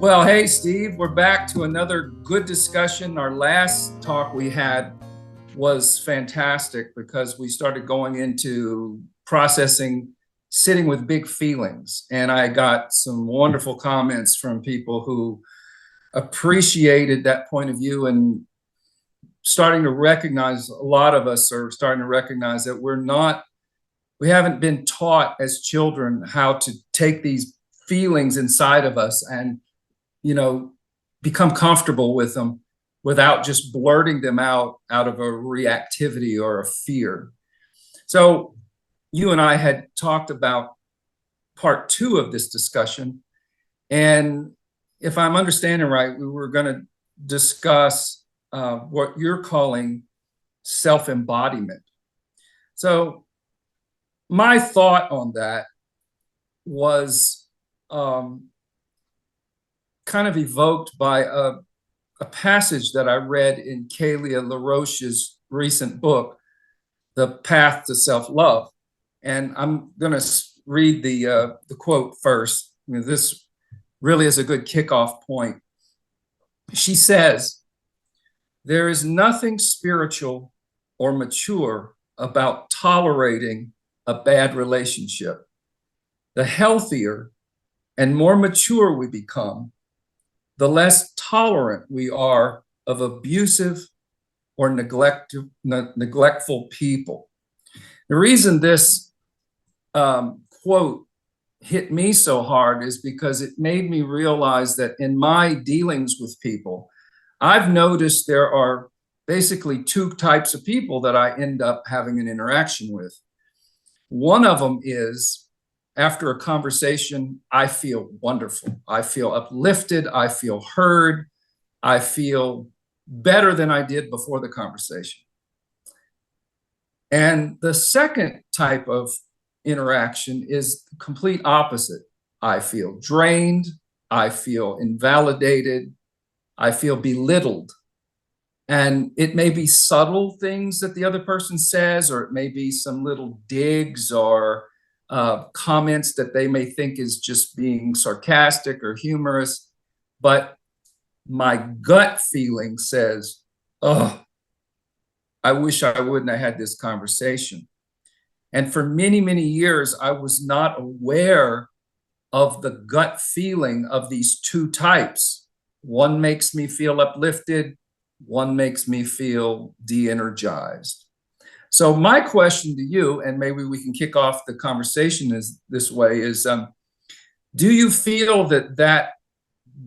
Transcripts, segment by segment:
Well, hey, Steve, we're back to another good discussion. Our last talk we had was fantastic because we started going into processing sitting with big feelings. And I got some wonderful comments from people who appreciated that point of view and starting to recognize, a lot of us are starting to recognize that we haven't been taught as children how to take these feelings inside of us and you know, become comfortable with them without just blurting them out of a reactivity or a fear. So you and I had talked about part two of this discussion. And if I'm understanding right, we were going to discuss what you're calling self-embodiment. So my thought on that was um, kind of evoked by a passage that I read in Kalia LaRoche's recent book, The Path to Self-Love. And I'm going to read the quote first. I mean, this really is a good kickoff point. She says, "There is nothing spiritual or mature about tolerating a bad relationship. The healthier and more mature we become, the less tolerant we are of abusive or neglectful people." The reason this quote hit me so hard is because it made me realize that in my dealings with people, I've noticed there are basically two types of people that I end up having an interaction with. One of them is, after a conversation, I feel wonderful. I feel uplifted. I feel heard. I feel better than I did before the conversation. And the second type of interaction is the complete opposite. I feel drained. I feel invalidated. I feel belittled. And it may be subtle things that the other person says, or it may be some little digs or comments that they may think is just being sarcastic or humorous. But my gut feeling says, oh, I wish I wouldn't have had this conversation. And for many, many years, I was not aware of the gut feeling of these two types. One makes me feel uplifted, one makes me feel de-energized. So my question to you, and maybe we can kick off the conversation this way, is do you feel that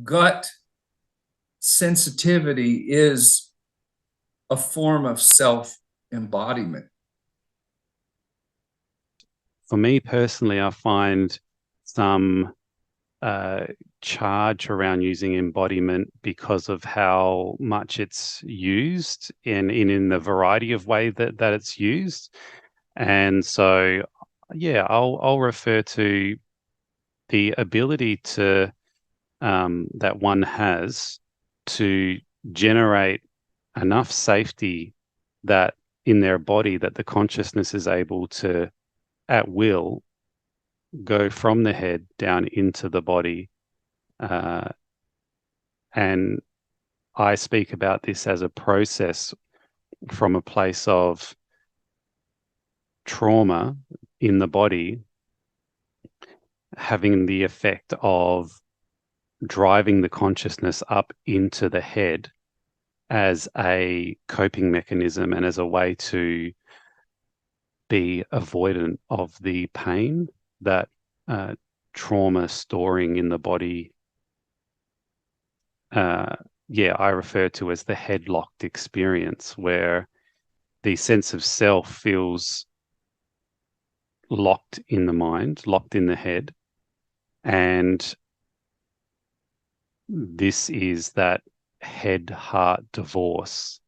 gut sensitivity is a form of self-embodiment? For me personally, I find some uh, charge around using embodiment because of how much it's used in the variety of way that it's used. And so, yeah, I'll refer to the ability to that one has to generate enough safety that in their body that the consciousness is able to at will go from the head down into the body. Uh, and I speak about this as a process from a place of trauma in the body, having the effect of driving the consciousness up into the head as a coping mechanism and as a way to be avoidant of the pain that trauma storing in the body, yeah, I refer to as the headlocked experience, where the sense of self feels locked in the mind, locked in the head. And this is that head heart divorce,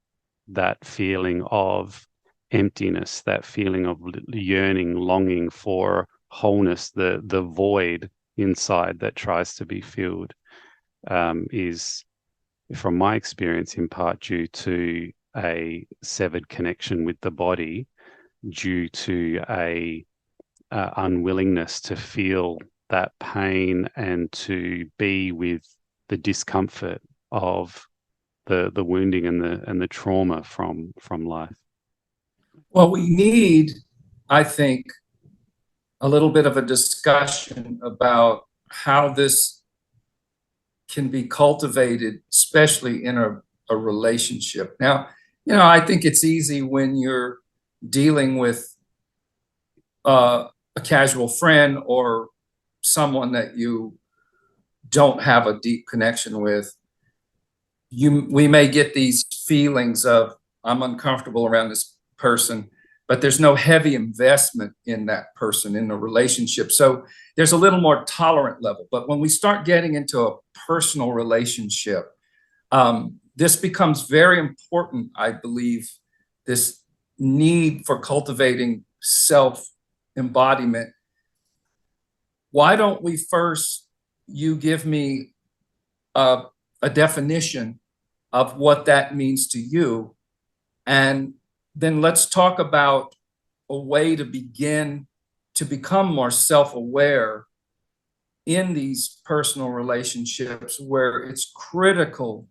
that feeling of emptiness, that feeling of yearning, longing for wholeness, the void inside that tries to be filled, is, from my experience, in part due to a severed connection with the body, due to a unwillingness to feel that pain and to be with the discomfort of the wounding and the trauma from life. Well, we need, I think, a little bit of a discussion about how this can be cultivated, especially in a relationship. Now, I think it's easy when you're dealing with a casual friend or someone that you don't have a deep connection with. We may get these feelings of, I'm uncomfortable around this person, but there's no heavy investment in that person in the relationship. So there's a little more tolerant level. But when we start getting into a personal relationship, this becomes very important, I believe, this need for cultivating self embodiment. Why don't we first, you give me a definition of what that means to you, and then let's talk about a way to begin to become more self-aware in these personal relationships, where it's critical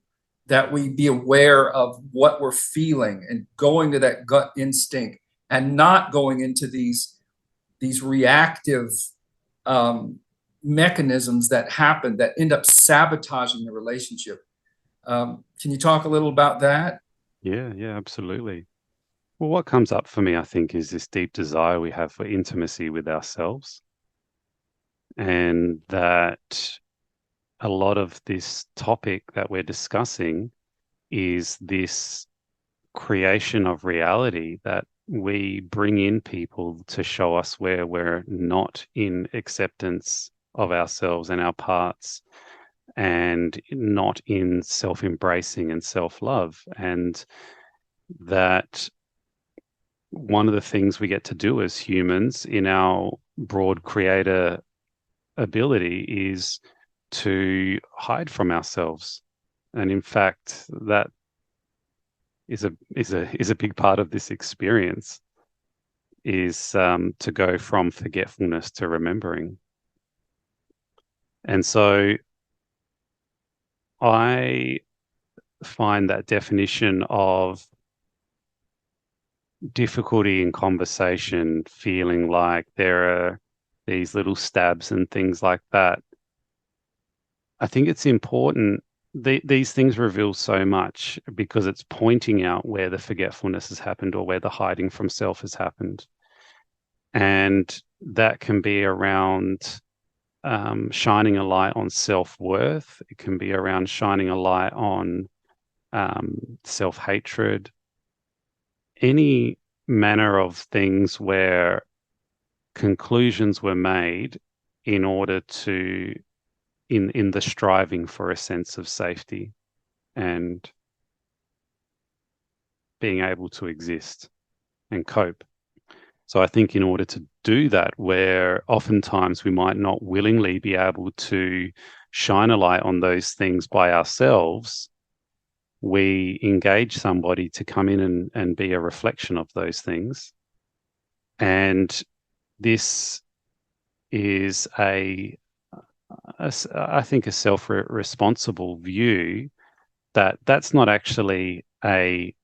that we be aware of what we're feeling and going to that gut instinct, and not going into these reactive mechanisms that happen that end up sabotaging the relationship. Can you talk a little about that? Yeah, absolutely. Well, what comes up for me, I think, is this deep desire we have for intimacy with ourselves, and that a lot of this topic that we're discussing is this creation of reality that we bring in people to show us where we're not in acceptance of ourselves and our parts, and not in self-embracing and self-love. And that one of the things we get to do as humans in our broad creator ability is to hide from ourselves. And in fact, that is a big part of this experience, is to go from forgetfulness to remembering. And so I find that definition of difficulty in conversation, feeling like there are these little stabs and things like that. I think it's important. These things reveal so much because it's pointing out where the forgetfulness has happened or where the hiding from self has happened. And that can be around shining a light on self-worth. It can be around shining a light on self-hatred, any manner of things where conclusions were made in order to, in the striving for a sense of safety and being able to exist and cope. So I think in order to do that, where oftentimes we might not willingly be able to shine a light on those things by ourselves, we engage somebody to come in and be a reflection of those things. And this is I think, a self-responsible view that that's not actually a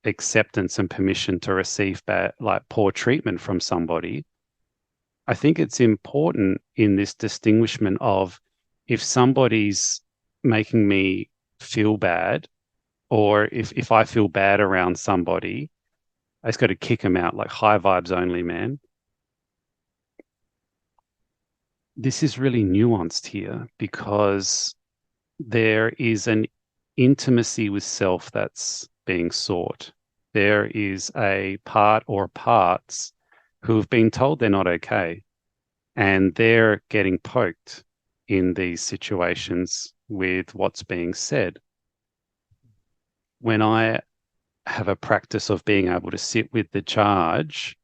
acceptance and permission to receive bad, like poor treatment from somebody. I think it's important in this distinguishment of, if somebody's making me feel bad, or if I feel bad around somebody, I just got to kick them out, like high vibes only, man. This is really nuanced here, because there is an intimacy with self that's being sought. There is a part or parts who have been told they're not okay, and they're getting poked in these situations with what's being said. When I have a practice of being able to sit with the charge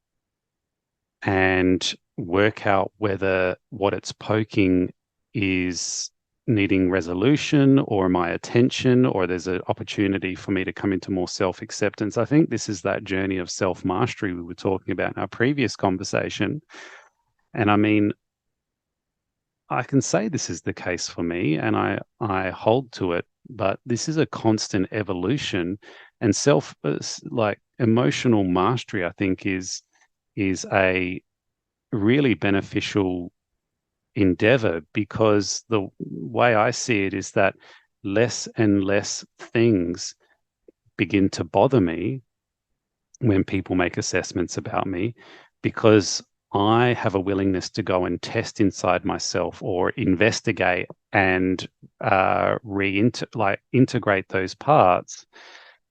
and work out whether what it's poking is needing resolution or my attention, or there's an opportunity for me to come into more self-acceptance. I think this is that journey of self-mastery we were talking about in our previous conversation. And I mean, I can say this is the case for me, and I hold to it. But this is a constant evolution, and like emotional mastery, I think is a really beneficial endeavor, because the way I see it is that less and less things begin to bother me when people make assessments about me, because I have a willingness to go and test inside myself or investigate and integrate those parts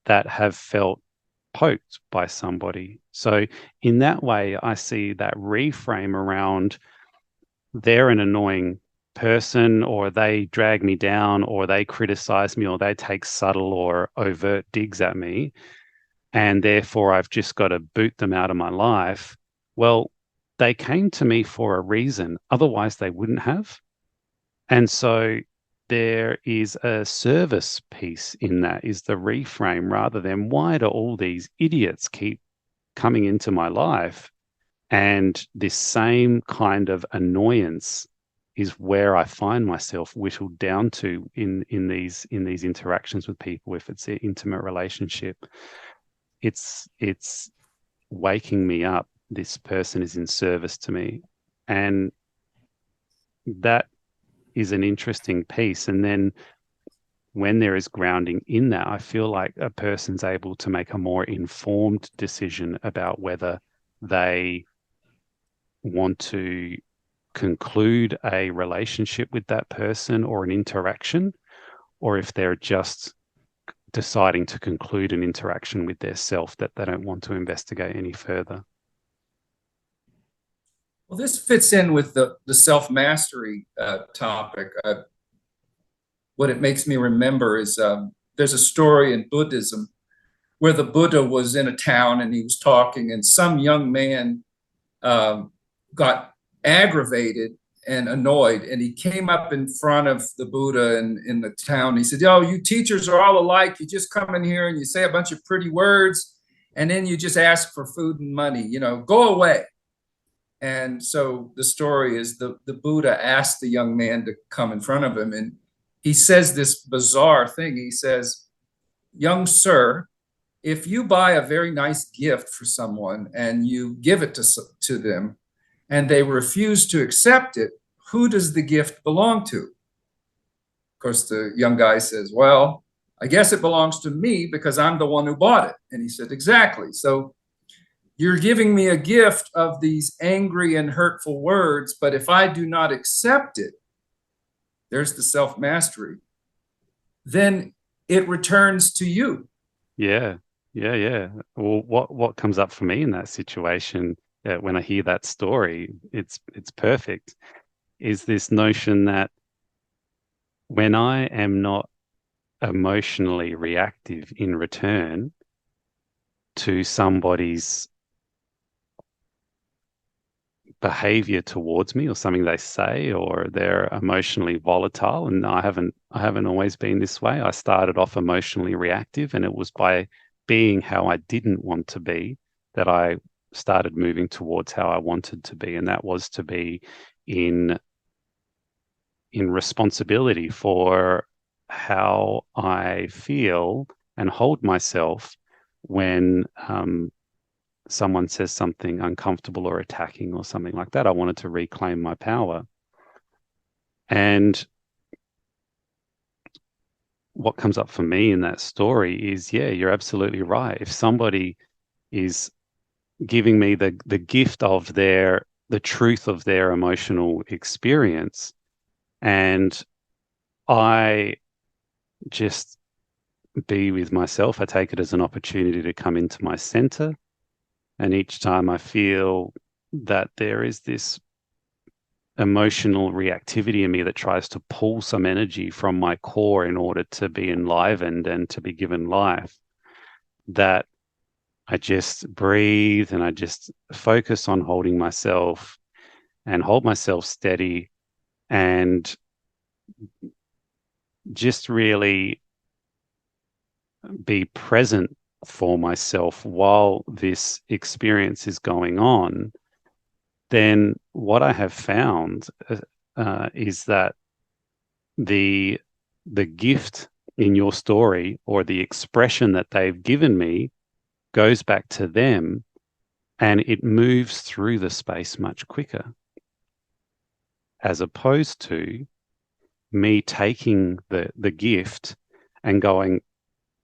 that have felt poked by somebody. So in that way, I see that reframe around they're an annoying person, or they drag me down, or they criticize me, or they take subtle or overt digs at me, and therefore I've just got to boot them out of my life. Well, they came to me for a reason, otherwise they wouldn't have. And so there is a service piece in that, is the reframe, rather than why do all these idiots keep coming into my life? And this same kind of annoyance is where I find myself whittled down to in these interactions with people. If it's an intimate relationship, it's waking me up. This person is in service to me, and that is an interesting piece. And then when there is grounding in that, I feel like a person's able to make a more informed decision about whether they want to conclude a relationship with that person or an interaction, or if they're just deciding to conclude an interaction with their self that they don't want to investigate any further. Well, this fits in with the self mastery topic. What it makes me remember is there's a story in Buddhism where the Buddha was in a town and he was talking, and some young man got aggravated and annoyed, and he came up in front of the Buddha in the town. He said, "Oh, you teachers are all alike. You just come in here and you say a bunch of pretty words, and then you just ask for food and money. Go away." And so the story is the Buddha asked the young man to come in front of him, and he says this bizarre thing. He says, "Young sir, if you buy a very nice gift for someone and you give it to them and they refuse to accept it, who does the gift belong to?" Of course, the young guy says, "Well, I guess it belongs to me because I'm the one who bought it." And he said, "Exactly. So you're giving me a gift of these angry and hurtful words, but if I do not accept it," there's the self mastery, "then it returns to you." Yeah, yeah. Well, what comes up for me in that situation, when I hear that story, it's perfect. Is this notion that when I am not emotionally reactive in return to somebody's behavior towards me, or something they say, or they're emotionally volatile, and I haven't always been this way. I started off emotionally reactive, and it was by being how I didn't want to be that I started moving towards how I wanted to be, and that was to be in responsibility for how I feel and hold myself when someone says something uncomfortable or attacking or something like that. I wanted to reclaim my power. And what comes up for me in that story is, yeah, you're absolutely right. If somebody is giving me the gift of the truth of their emotional experience, and I just be with myself, I take it as an opportunity to come into my center. And each time I feel that there is this emotional reactivity in me that tries to pull some energy from my core in order to be enlivened and to be given life, that I just breathe and I just focus on holding myself and hold myself steady, and just really be present for myself while this experience is going on. Then what I have found, is that the the gift in your story or the expression that they've given me goes back to them and it moves through the space much quicker, as opposed to me taking the gift and going,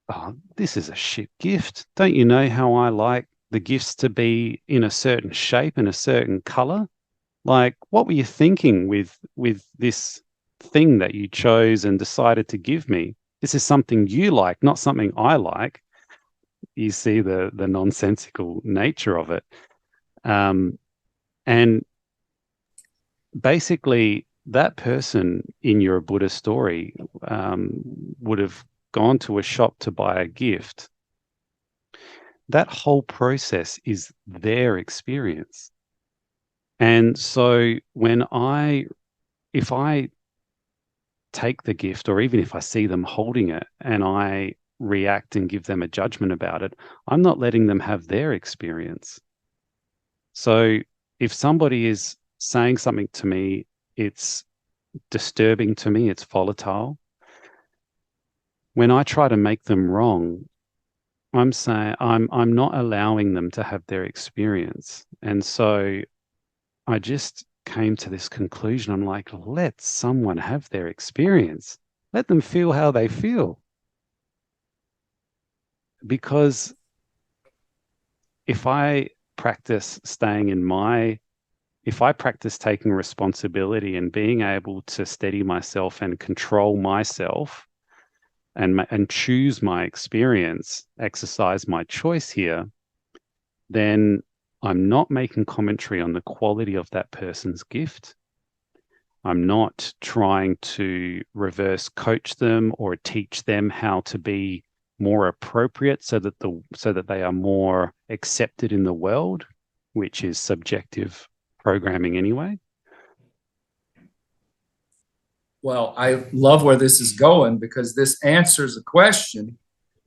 oh, this is a shit gift. Don't you know how I like the gifts to be in a certain shape and a certain color? Like, what were you thinking with this thing that you chose and decided to give me? This is something you like, not something I like. You see the nonsensical nature of it. Um, and basically, that person in your Buddha story would have gone to a shop to buy a gift. That whole process is their experience. And so if I take the gift, or even if I see them holding it and I react and give them a judgment about it, I'm not letting them have their experience. So if somebody is saying something to me, it's disturbing to me, it's volatile. When I try to make them wrong, I'm saying I'm not allowing them to have their experience. And so I just came to this conclusion. I'm like, let someone have their experience. Let them feel how they feel. Because if I practice staying in my, if I practice taking responsibility and being able to steady myself and control myself and choose my experience, exercise my choice here, then I'm not making commentary on the quality of that person's gift. I'm not trying to reverse coach them or teach them how to be more appropriate so that they are more accepted in the world, which is subjective programming anyway. Well, I love where this is going because this answers a question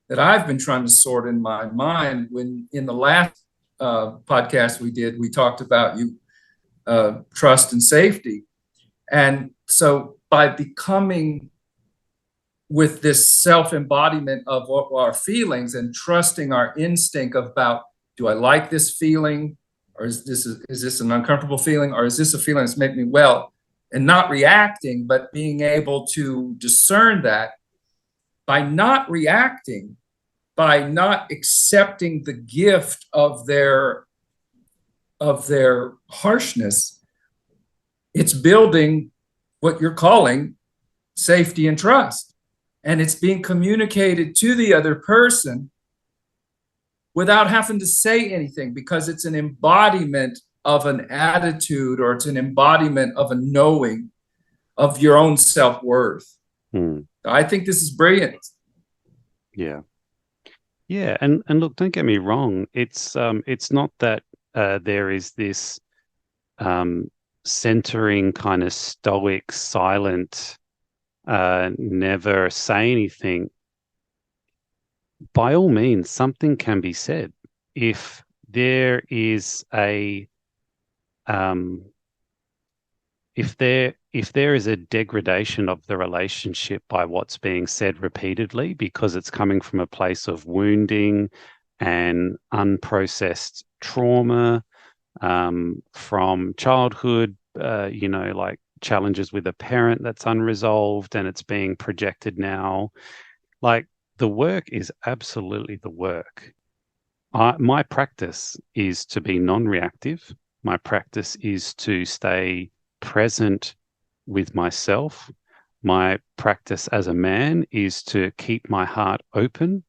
that I've been trying to sort in my mind. When in the last podcast we did, we talked about trust and safety. And so by becoming with this self-embodiment of what our feelings and trusting our instinct about, do I like this feeling? Or is this an uncomfortable feeling? Or is this a feeling that's making me well? And not reacting, but being able to discern that by not reacting, by not accepting the gift of their harshness, it's building what you're calling safety and trust. And it's being communicated to the other person without having to say anything because it's an embodiment of an attitude, or it's an embodiment of a knowing of your own self-worth. Hmm. I think this is brilliant. Yeah. Yeah. And look, don't get me wrong. It's not that there is this um centering kind of stoic, silent, never say anything. By all means, something can be said. If there is a um, if there is a degradation of the relationship by what's being said repeatedly because it's coming from a place of wounding and unprocessed trauma from childhood, like challenges with a parent that's unresolved and it's being projected now, like the work is absolutely the work. My practice is to be non-reactive. My practice is to stay present with myself. My practice as a man is to keep my heart open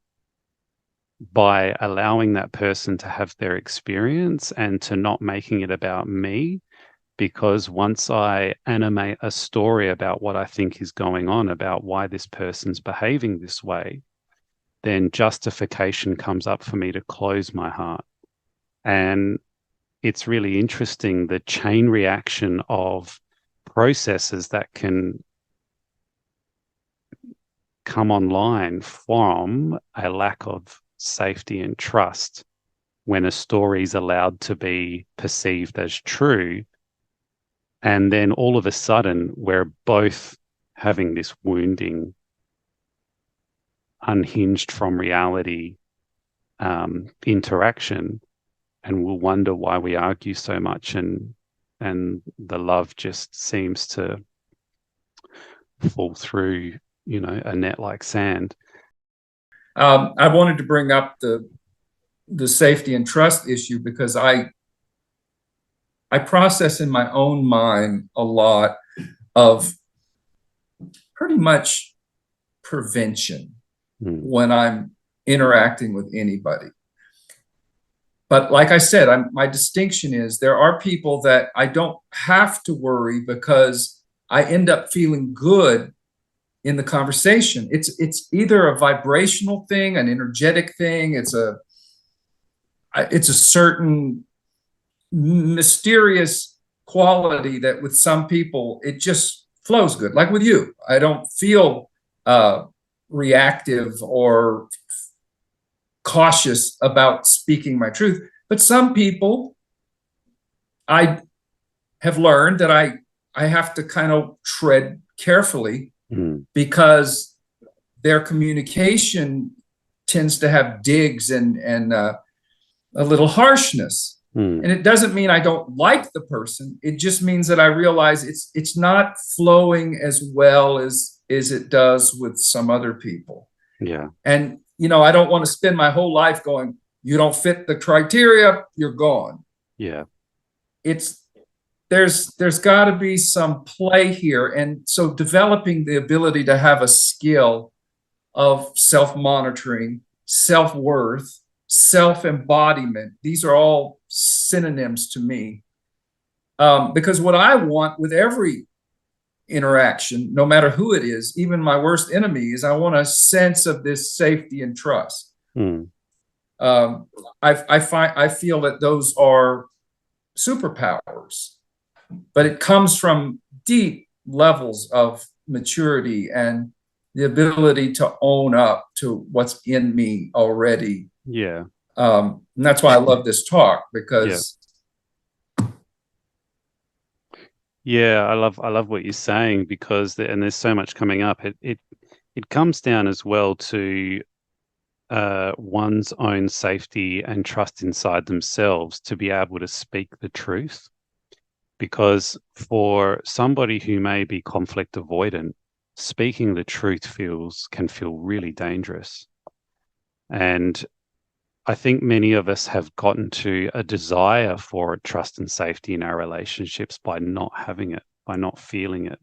by allowing that person to have their experience and to not making it about me. Because once I animate a story about what I think is going on, about why this person's behaving this way, then justification comes up for me to close my heart. And it's really interesting the chain reaction of processes that can come online from a lack of safety and trust when a story is allowed to be perceived as true. And then all of a sudden, we're both having this wounding, unhinged from reality interaction, and we'll wonder why we argue so much, and the love just seems to fall through, a net like sand. I wanted to bring up the safety and trust issue because I process in my own mind a lot of pretty much prevention when I'm interacting with anybody. But like I said, my distinction is there are people that I don't have to worry because I end up feeling good in the conversation. It's either a vibrational thing, an energetic thing. It's a certain mysterious quality that with some people it just flows good. Like with you, I don't feel reactive or cautious about speaking my truth. But some people, I have learned that I have to kind of tread carefully because their communication tends to have digs and a little harshness. And it doesn't mean I don't like the person. It just means that I realize it's not flowing as well as it does with some other people. Yeah. And I don't want to spend my whole life going, you don't fit the criteria, you're gone. Yeah. There's got to be some play here. And so developing the ability to have a skill of self-monitoring, self-worth, self-embodiment, these are all synonyms to me. Because what I want with every interaction, no matter who it is, even my worst enemy, is I want a sense of this safety and trust. I feel that those are superpowers, but it comes from deep levels of maturity and the ability to own up to what's in me already. Yeah. And that's why I love this talk, because yeah, I love what you're saying, because and there's so much coming up. It comes down as well to one's own safety and trust inside themselves to be able to speak the truth. Because for somebody who may be conflict avoidant, speaking the truth can feel really dangerous. And I think many of us have gotten to a desire for trust and safety in our relationships by not having it, by not feeling it.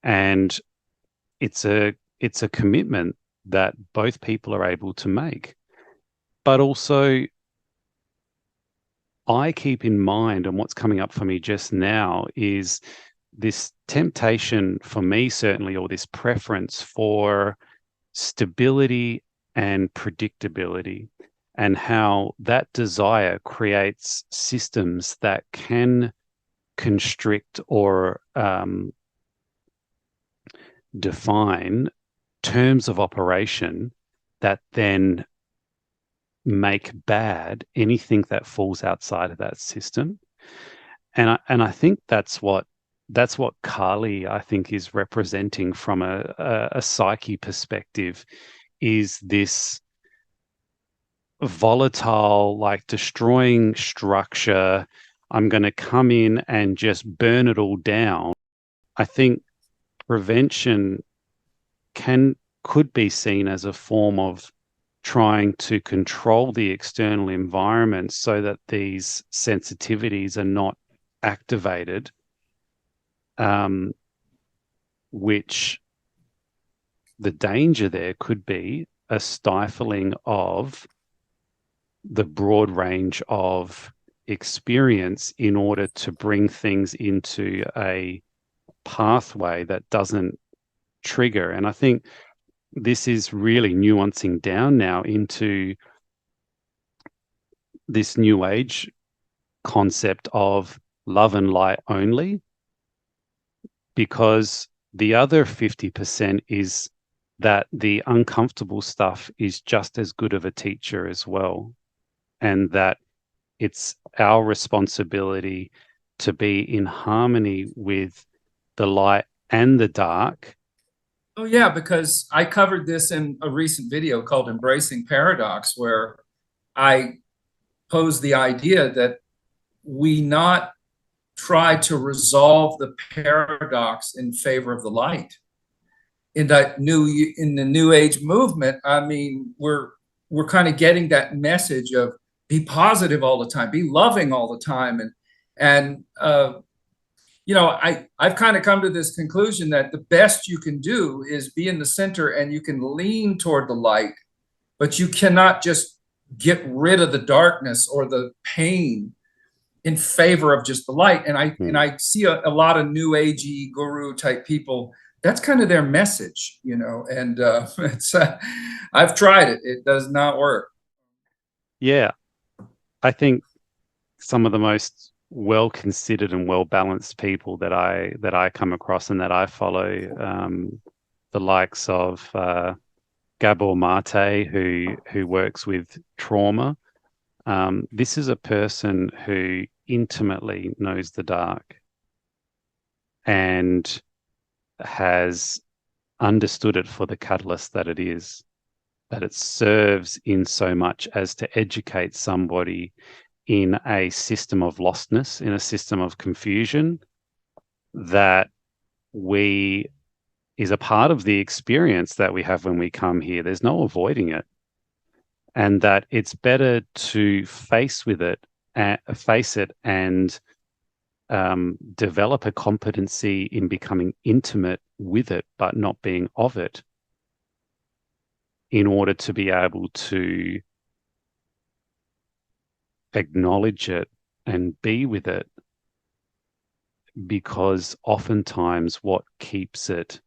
And it's a commitment that both people are able to make. But also, I keep in mind, and what's coming up for me just now is this temptation for me, certainly, or this preference for stability and predictability, and how that desire creates systems that can constrict or define terms of operation that then make bad anything that falls outside of that system. And I think that's what Kali, I think, is representing from a psyche perspective, is this volatile, like destroying structure. I'm going to come in and just burn it all down. I think prevention could be seen as a form of trying to control the external environment so that these sensitivities are not activated, which the danger there could be a stifling of the broad range of experience in order to bring things into a pathway that doesn't trigger. And I think this is really nuancing down now into this new age concept of love and light only, because the other 50% is that the uncomfortable stuff is just as good of a teacher as well, and that it's our responsibility to be in harmony with the light and the dark. Oh, yeah, because I covered this in a recent video called Embracing Paradox, where I posed the idea that we not try to resolve the paradox in favor of the light. In the new age movement, I mean, we're kind of getting that message of be positive all the time, be loving all the time, and you know, I've kind of come to this conclusion that the best you can do is be in the center, and you can lean toward the light, but you cannot just get rid of the darkness or the pain in favor of just the light. And I see a lot of new agey guru type people. That's kind of their message, you know. And it's I've tried it; it does not work. Yeah, I think some of the most well considered and well balanced people that I come across and that I follow, the likes of Gabor Mate, who works with trauma. This is a person who intimately knows the dark and has understood it for the catalyst that it is, that it serves in so much as to educate somebody in a system of lostness, in a system of confusion that we is a part of the experience that we have when we come here. There's no avoiding it. And that it's better to face it and develop a competency in becoming intimate with it, but not being of it, in order to be able to acknowledge it and be with it. Because oftentimes what keeps it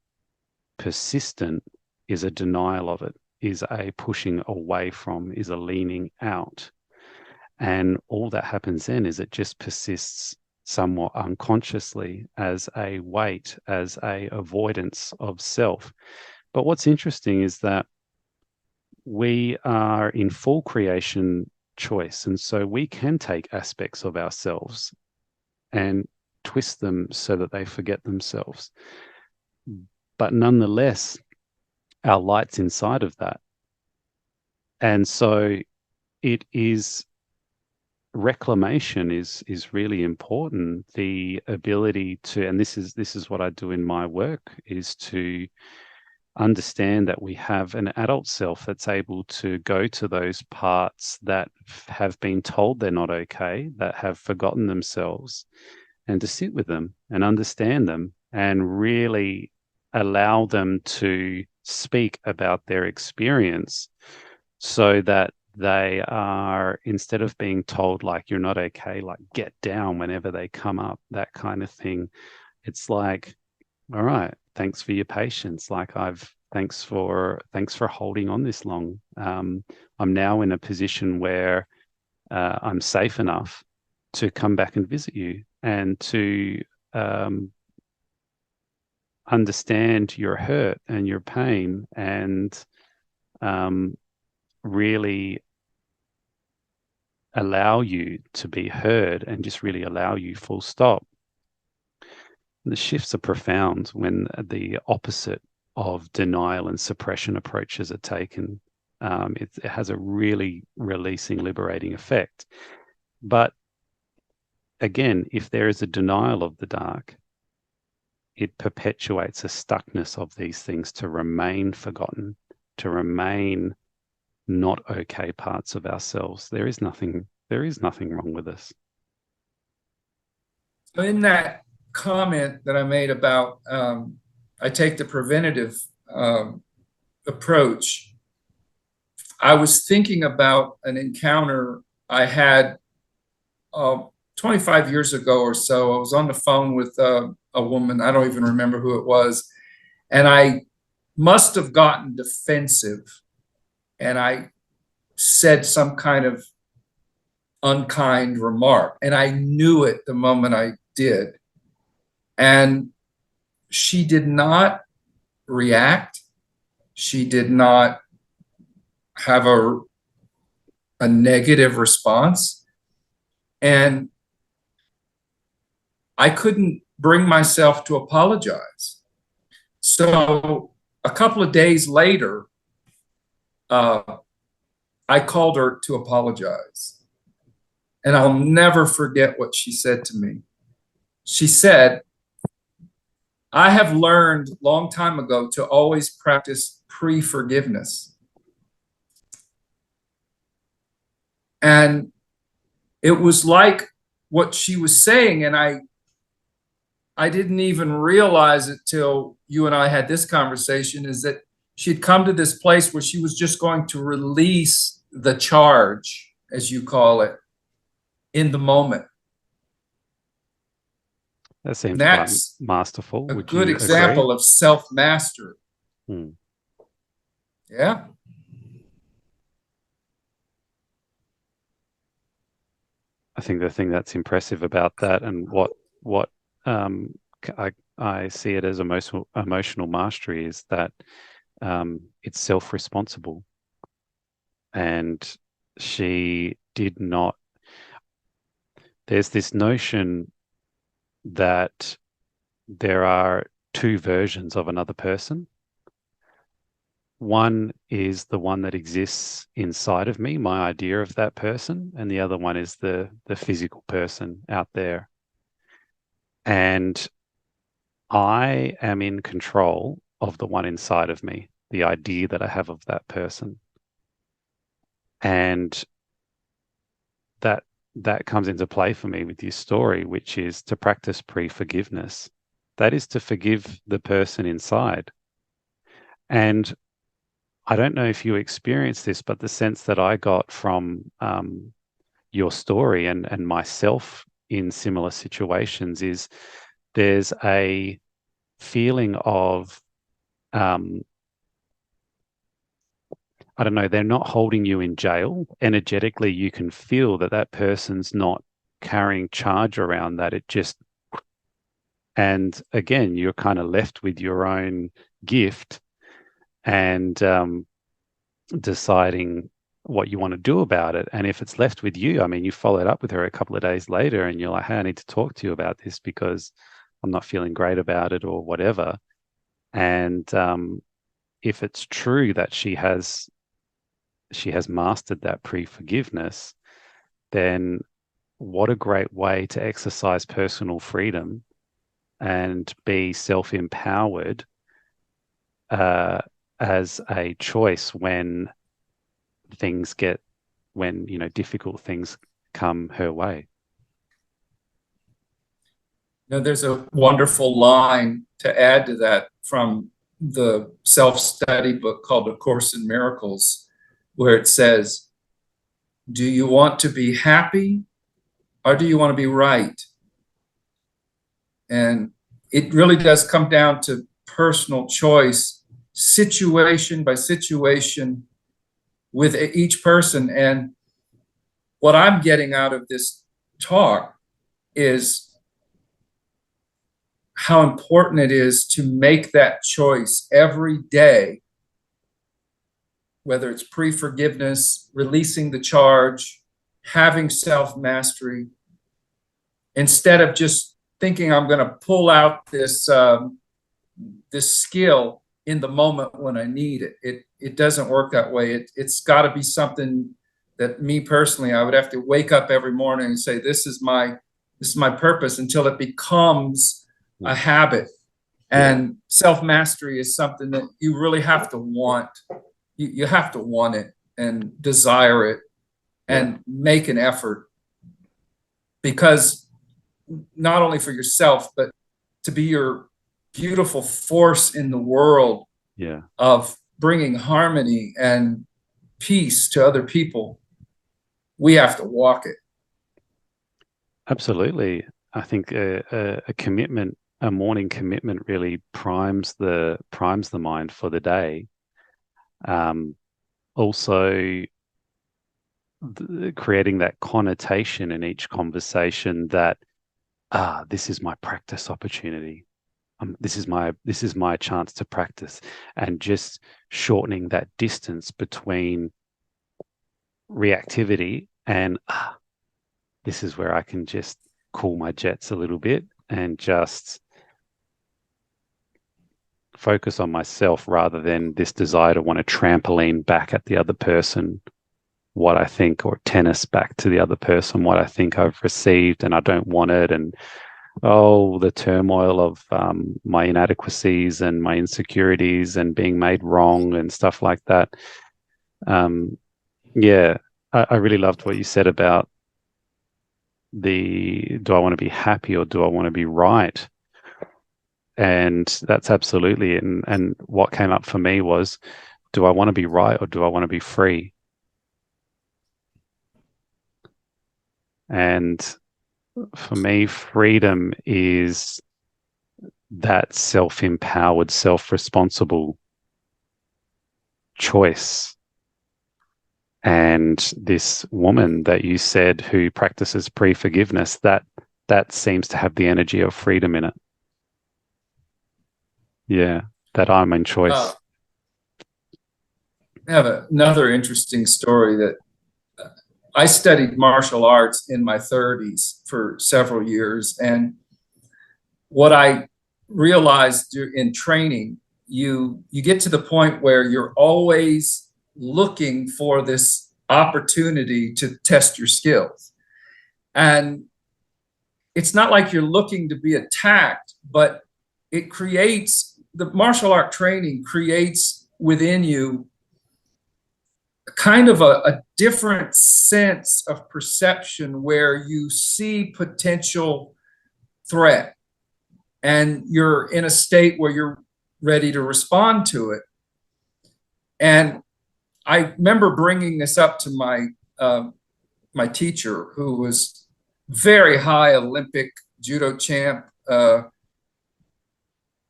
persistent is a denial of it, is a pushing away from, is a leaning out. And all that happens then is it just persists somewhat unconsciously as a weight, as a avoidance of self. But what's interesting is that we are in full creation choice. And so we can take aspects of ourselves and twist them so that they forget themselves. But nonetheless, our light's inside of that. And so it is reclamation is really important. The ability to, and this is what I do in my work, is to understand that we have an adult self that's able to go to those parts that have been told they're not okay, that have forgotten themselves, and to sit with them and understand them and really allow them to speak about their experience, so that they are, instead of being told like you're not okay, like get down whenever they come up, that kind of thing, it's like, all right, thanks for your patience. Like thanks for holding on this long. I'm now in a position where I'm safe enough to come back and visit you and to understand your hurt and your pain, and really allow you to be heard, and just really allow you, full stop. The shifts are profound when the opposite of denial and suppression approaches are taken. It has a really releasing, liberating effect. But again, if there is a denial of the dark, it perpetuates a stuckness of these things to remain forgotten, to remain not okay parts of ourselves. There is nothing wrong with us. So in that comment that I made about I take the preventative approach, I was thinking about an encounter I had 25 years ago or so. I was on the phone with a woman, I don't even remember who it was, and I must have gotten defensive, and I said some kind of unkind remark, and I knew it the moment I did. And she did not react. She did not have a negative response. And I couldn't bring myself to apologize. So a couple of days later, uh, I called her to apologize. And I'll never forget what she said to me. She said, I have learned a long time ago to always practice pre-forgiveness. And it was like what she was saying, and I didn't even realize it till you and I had this conversation, is that she'd come to this place where she was just going to release the charge, as you call it, in the moment. That seems And quite that's masterful. a Would good you agree? example of self-mastery. Hmm. Yeah. I think the thing that's impressive about that, and what um, I see it as emotional mastery, is that it's self-responsible, and she did not. There's this notion that there are two versions of another person. One is the one that exists inside of me, my idea of that person, and the other one is the physical person out there. And I am in control of the one inside of me, the idea that I have of that person. And that that comes into play for me with your story, which is to practice pre-forgiveness. That is to forgive the person inside. And I don't know if you experienced this, but the sense that I got from your story and myself in similar situations is there's a feeling of um, I don't know, they're not holding you in jail. Energetically, you can feel that that person's not carrying charge around that. It just, and again, you're kind of left with your own gift and deciding what you want to do about it. And if it's left with you, I mean, you followed up with her a couple of days later and you're like, hey, I need to talk to you about this because I'm not feeling great about it or whatever. And if it's true that she has mastered that pre-forgiveness, then what a great way to exercise personal freedom and be self-empowered uh, as a choice things get when difficult things come her way. Now, there's a wonderful line to add to that from the self-study book called A Course in Miracles, where it says, do you want to be happy or do you want to be right? And it really does come down to personal choice, situation by situation with each person. And what I'm getting out of this talk is how important it is to make that choice every day, whether it's pre-forgiveness, releasing the charge, having self-mastery, instead of just thinking I'm going to pull out this skill in the moment when I need it. It doesn't work that way. It's got to be something that me personally, I would have to wake up every morning and say, this is my purpose, until it becomes a Mm. habit. Yeah, And self-mastery is something that you really have to want. You have to want it and desire it yeah, and make an effort, because not only for yourself, but to be your beautiful force in the world yeah. of bringing harmony and peace to other people, we have to walk it. Absolutely. I think a commitment, a morning commitment, really primes the mind for the day. Um, Also, creating that connotation in each conversation that this is my practice opportunity. This is my chance to practice, and just shortening that distance between reactivity and this is where I can just cool my jets a little bit and just focus on myself rather than this desire to want to trampoline back at the other person what I think, or tennis back to the other person what I think I've received and I don't want it. And the turmoil of my inadequacies and my insecurities and being made wrong and stuff like that. Yeah, I really loved what you said about do I want to be happy or do I want to be right? And that's absolutely it. And what came up for me was, do I want to be right or do I want to be free? And for me, freedom is that self-empowered, self-responsible choice. And this woman that you said who practices pre-forgiveness, that seems to have the energy of freedom in it. Yeah, that I'm in choice. I have another interesting story that I studied martial arts in my 30s for several years. And what I realized in training, you get to the point where you're always looking for this opportunity to test your skills. And it's not like you're looking to be attacked, but the martial art training creates within you kind of a different sense of perception where you see potential threat and you're in a state where you're ready to respond to it. And I remember bringing this up to my teacher, who was very high Olympic judo champ.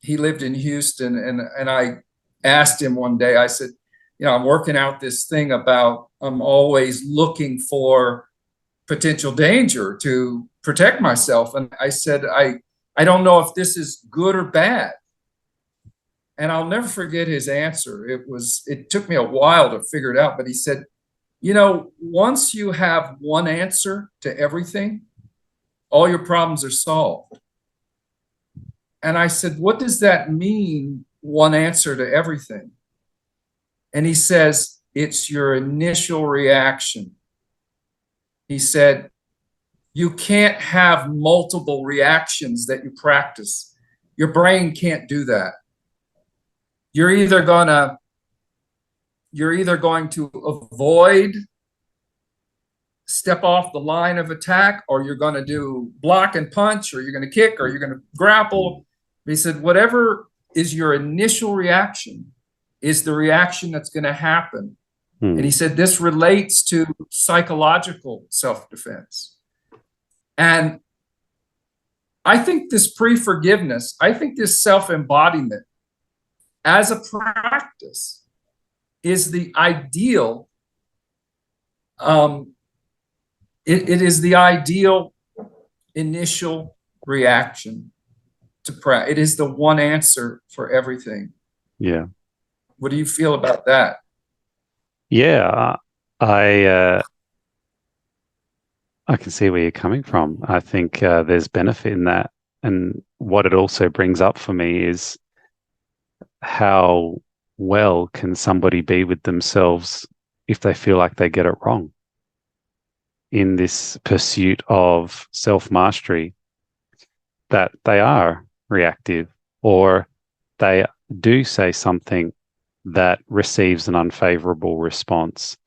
He lived in Houston, and I asked him one day, I said, I'm working out this thing about I'm always looking for potential danger to protect myself. And I said, I don't know if this is good or bad. And I'll never forget his answer. It took me a while to figure it out, but he said, once you have one answer to everything, all your problems are solved. And I said, what does that mean, one answer to everything? And he says, it's your initial reaction. He said, you can't have multiple reactions that you practice. Your brain can't do that. You're either going to avoid, step off the line of attack, or you're going to do block and punch, or you're going to kick, or you're going to grapple. He said, whatever is your initial reaction is the reaction that's going to happen. And he said, this relates to psychological self-defense. And I think this pre-forgiveness, I think this self-embodiment as a practice is the ideal. It is the ideal initial reaction to practice. It is the one answer for everything. Yeah. What do you feel about that? Yeah, I can see where you're coming from. I think there's benefit in that. And what it also brings up for me is how well can somebody be with themselves if they feel like they get it wrong in this pursuit of self-mastery, that they are reactive or they do say something that receives an unfavorable response.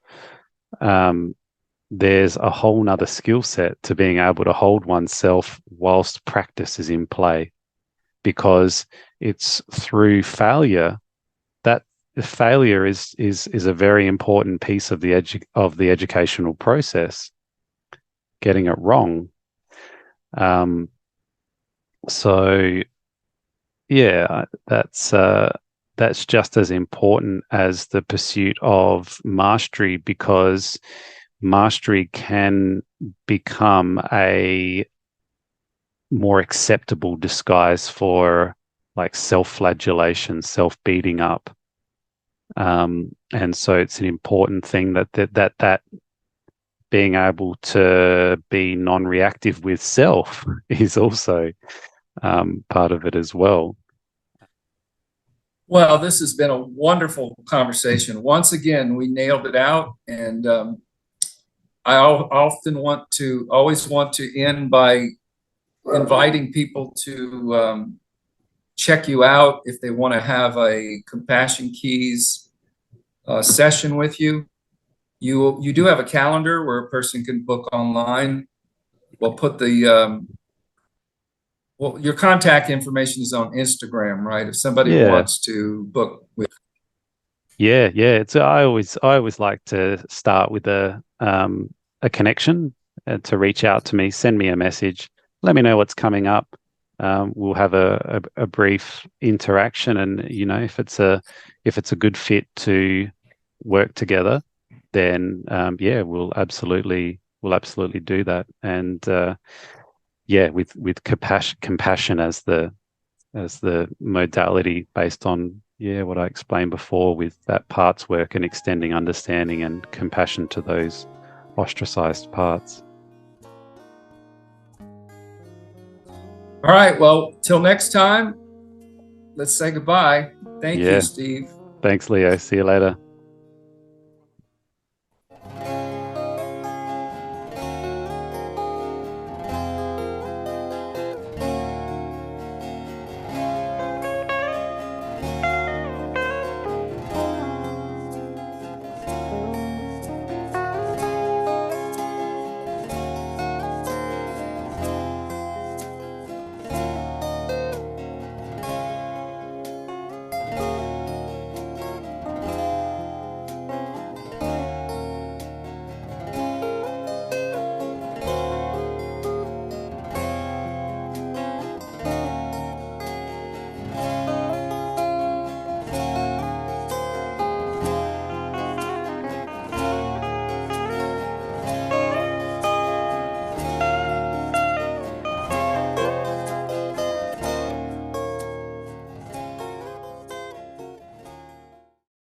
There's a whole nother skill set to being able to hold oneself whilst practice is in play, because it's through failure that failure is a very important piece of the educational process. Getting it wrong. So yeah, that's just as important as the pursuit of mastery, because mastery can become a more acceptable disguise for like self-flagellation, self-beating up. And so it's an important thing that being able to be non-reactive with self is also part of it as well. Well, this has been a wonderful conversation. Once again, we nailed it out, and I always want to end by inviting people to check you out if they want to have a Compassion Keys session with you. You do have a calendar where a person can book online. We'll put your contact information is on Instagram, right? If somebody Yeah. wants to book with. Yeah, yeah. It's I always like to start with a connection to reach out to me, send me a message, let me know what's coming up. We'll have a brief interaction, and if it's a good fit to work together, then yeah, we'll absolutely do that. And yeah, with compassion as the modality based on, yeah, what I explained before, with that parts work and extending understanding and compassion to those ostracized parts. All right. Well, till next time, let's say goodbye. Thank you, Yeah. Steve. Thanks, Leo. See you later.